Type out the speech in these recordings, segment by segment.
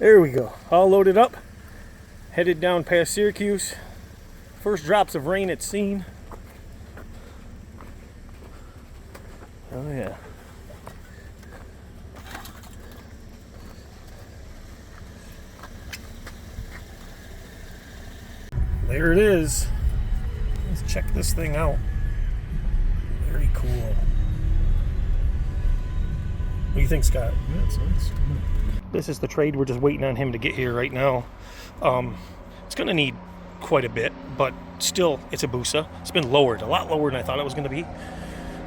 There we go, all loaded up, headed down past Syracuse. First drops of rain it's seen. Oh yeah. There it is. Let's check this thing out. Very cool. What do you think, Scott? Yeah, it's nice. This is the trade. We're just waiting on him to get here right now. It's going to need quite a bit, but still, it's a Busa. It's been lowered, a lot lower than I thought it was going to be.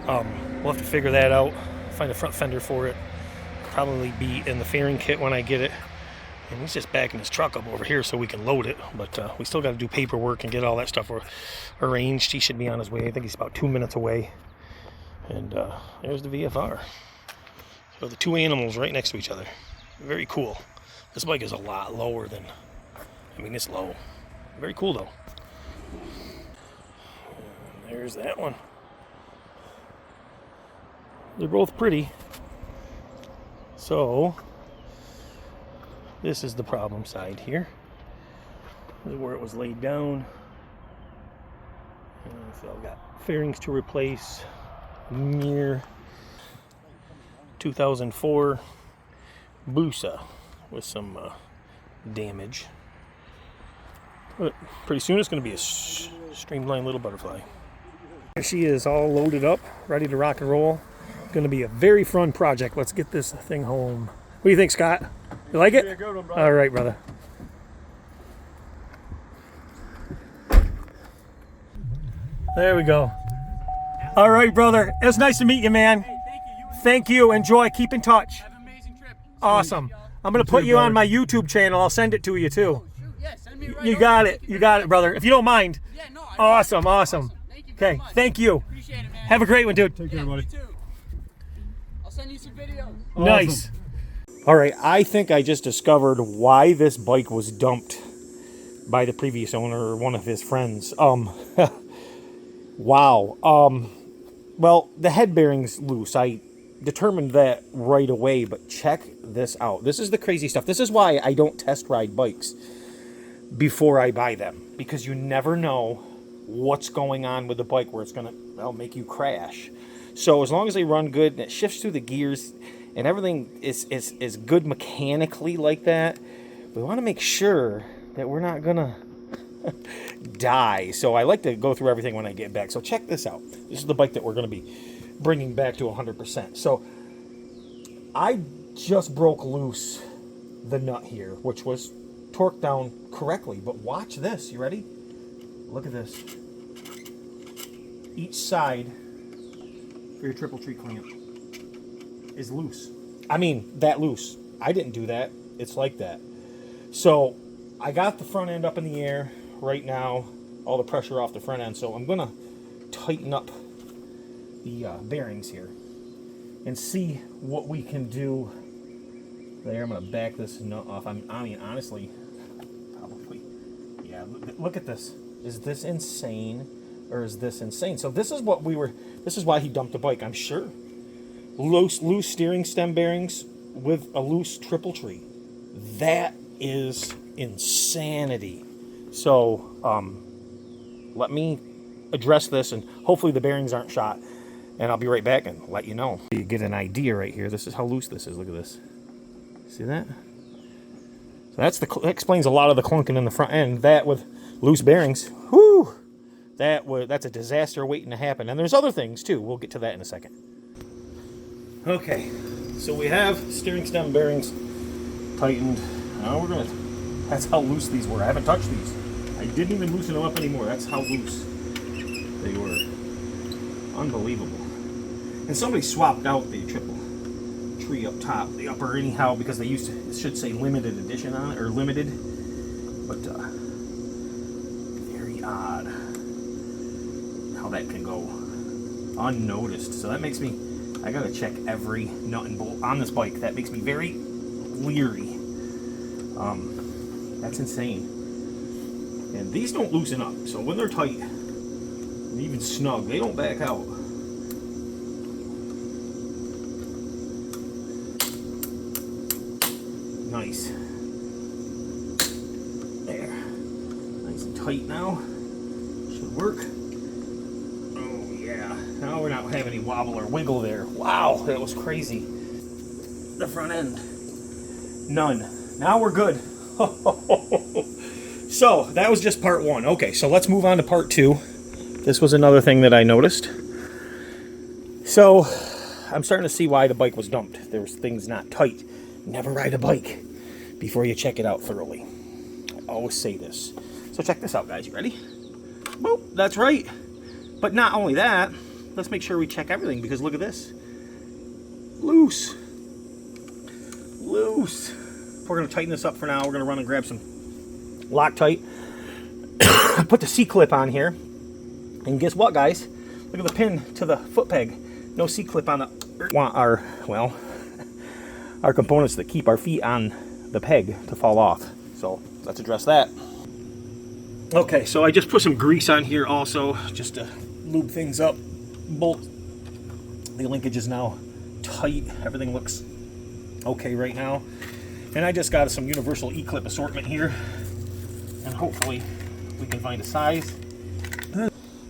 We'll have to figure that out, find a front fender for it. Probably be in the fairing kit when I get it. And he's just backing his truck up over here so we can load it. But we still got to do paperwork and get all that stuff arranged. He should be on his way. I think he's about 2 minutes away. And there's the VFR. So the two animals right next to each other. Very cool. This bike is a lot lower than, I mean, it's low. Very cool though. And there's that one. They're both pretty. So this is the problem side here. This is where it was laid down. And so I've got fairings to replace. Mirror. 2004 Busa with some damage. But pretty soon it's going to be a streamlined little butterfly. Here she is, all loaded up, ready to rock and roll. Going to be a very fun project. Let's get this thing home. What do you think, Scott? You like it? Good one, brother. All right, brother. There we go. All right, brother. It was nice to meet you, man. Hey, thank you. Thank you. Enjoy. Keep in touch. Have an amazing trip. Awesome. I'm going to put you on my YouTube channel. I'll send it to you, too. Oh, shoot. Yeah, send me right You over. got it. You got it, brother. If you don't mind. Yeah, no. Awesome. Awesome. Thank you very Okay. much. Thank you. Appreciate it, man. Have a great one, dude. Take Yeah, care, buddy. you too. I'll send you some videos. Nice. All right, I think I just discovered why this bike was dumped by the previous owner or one of his friends. Wow. Well, the head bearing's loose. I determined that right away, but check this out. This is the crazy stuff. This is why I don't test ride bikes before I buy them, because you never know what's going on with the bike where it's going to, well, make you crash. So as long as they run good and it shifts through the gears and everything is good mechanically like that, we want to make sure that we're not going to die. So I like to go through everything when I get back. So check this out. This is the bike that we're going to be bringing back to 100%. So I just broke loose the nut here, which was torqued down correctly. But watch this. You ready? Look at this. Each side for your triple tree clamp is loose. I mean, that loose. I didn't do that. It's like that. So I got the front end up in the air right now, all the pressure off the front end. So I'm gonna tighten up the bearings here and see what we can do there. I'm gonna back this nut off. I mean, honestly, probably, yeah. Look at this. Is this insane, or is this insane? So this is what we were. This is why he dumped the bike, I'm sure. Loose steering stem bearings with a loose triple tree. That is insanity. So let me address this, and hopefully the bearings aren't shot, and I'll be right back and let you know. You get an idea right here. This is how loose this is. Look at this. See that? So that explains a lot of the clunking in the front end. That with loose bearings, whoo, that's a disaster waiting to happen. And there's other things too. We'll get to that in a second. Okay, so we have steering stem bearings tightened. Now we're gonna. That's how loose these were. I haven't touched these. I didn't even loosen them up anymore. That's how loose they were. Unbelievable. And somebody swapped out the triple tree up top, the upper anyhow, because they used to, it should say limited edition on it, or limited, but very odd how that can go unnoticed. So that makes me, I gotta check every nut and bolt on this bike. That makes me very leery. That's insane. And these don't loosen up, so when they're tight and even snug, they don't back out. Nice. tight now. Should work. Oh yeah. Now we're not having any wobble or wiggle there. Wow, that was crazy. The front end. None. Now we're good. So that was just part one. Okay, so let's move on to part two. This was another thing that I noticed. So I'm starting to see why the bike was dumped. There was things not tight. Never ride a bike before you check it out thoroughly. I always say this. So check this out, guys. You ready? Boop, that's right. But not only that, let's make sure we check everything, because look at this. Loose. Loose. We're going to tighten this up for now. We're going to run and grab some Loctite. Put the C-clip on here. And guess what, guys? Look at the pin to the foot peg. No C-clip on our components that keep our feet on the peg to fall off. So let's address that. Okay, so I just put some grease on here also, just to lube things up. Bolt. The linkage is now tight. Everything looks okay right now. And I just got some universal E-clip assortment here. And hopefully we can find a size.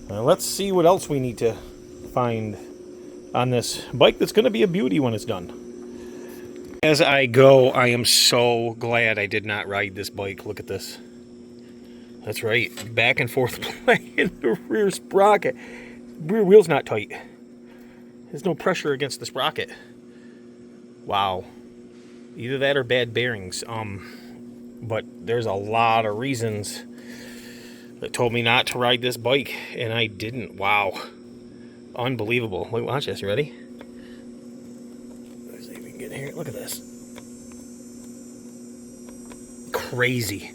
Let's see what else we need to find on this bike that's going to be a beauty when it's done. As I go, I am so glad I did not ride this bike. Look at this. That's right. Back and forth playing the rear sprocket. Rear wheel's not tight. There's no pressure against the sprocket. Wow. Either that or bad bearings. But there's a lot of reasons that told me not to ride this bike, and I didn't. Wow. Unbelievable. Wait, watch this. You ready? Let's see if we can get in here. Look at this. Crazy.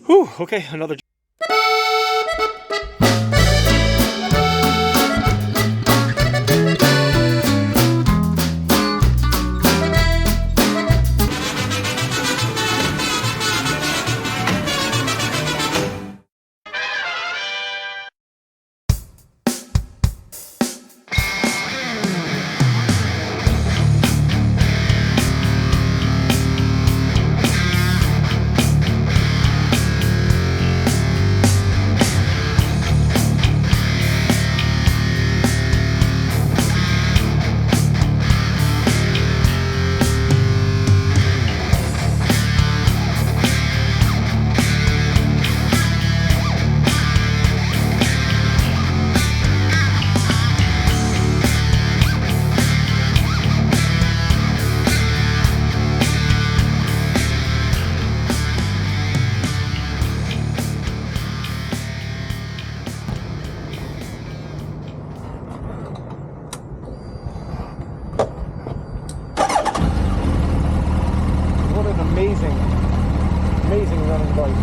Whew. Okay, another. Amazing running bike.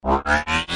What?